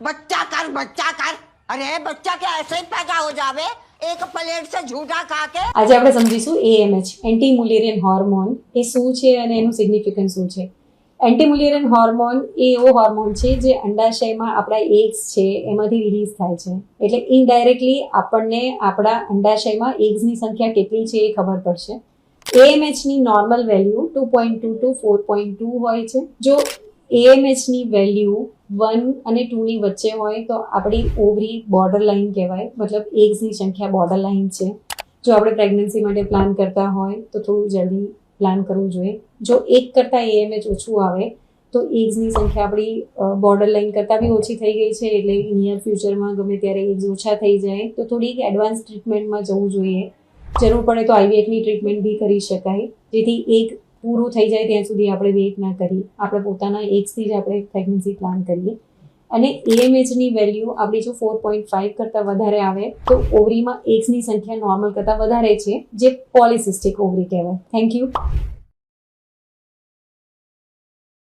बच्चा कर अरे बच्चा क्या ऐसे ही पैदा हो जावे एक प्लेट से झूठा खा के। આજે આપણે સમજીશું AMH એન્ટી મુલેરિયન હોર્મોન એ શું છે અને એનું સિગ્નિફિકન્સ શું છે. એન્ટી મુલેરિયન હોર્મોન એ એવો હોર્મોન છે જે અંડાશયમાં આપણા એગ્સ છે એમાંથી રિલીઝ થાય છે. એટલે ઇનડાયરેક્ટલી આપણને આપણા અંડાશયમાં એગ્સની સંખ્યા કેટલી છે એ ખબર પડશે. AMHની નોર્મલ વેલ્યુ 2.2 to 4.2 હોય છે. જો AMHની વેલ્યુ 1 અને 2 ની વચ્ચે હોય તો આપણી ઓવરી બોર્ડર લાઇન કહેવાય, મતલબ એગ્સની સંખ્યા બોર્ડર લાઇન છે. જો આપણે પ્રેગ્નન્સી માટે પ્લાન કરતા હોય તો થોડું જલ્દી પ્લાન કરવું જોઈએ. જો 1 કરતાં AMH ઓછું આવે તો એગ્સની સંખ્યા આપણી બોર્ડર લાઇન કરતાં બી ઓછી થઈ ગઈ છે, એટલે નિયર ફ્યુચરમાં ગમે ત્યારે એગ્સ ઓછા થઈ જાય તો થોડીક એડવાન્સ ટ્રીટમેન્ટમાં જવું જોઈએ. જરૂર પડે તો IVFની ટ્રીટમેન્ટ બી કરી શકાય, જેથી એક પૂરું થઈ જાય ત્યાં સુધી આપણે વેઇટ ના કરીએ, આપણે પોતાના એગ્સથી જ આપણે પ્રેગ્નન્સી પ્લાન કરીએ. અને AMHની વેલ્યુ આપણી જો 4.5 કરતાં વધારે આવે તો ઓવરીમાં એગ્સની સંખ્યા નોર્મલ કરતાં વધારે છે, જે પોલિસિસ્ટિક ઓવરી કહેવાય. Thank you.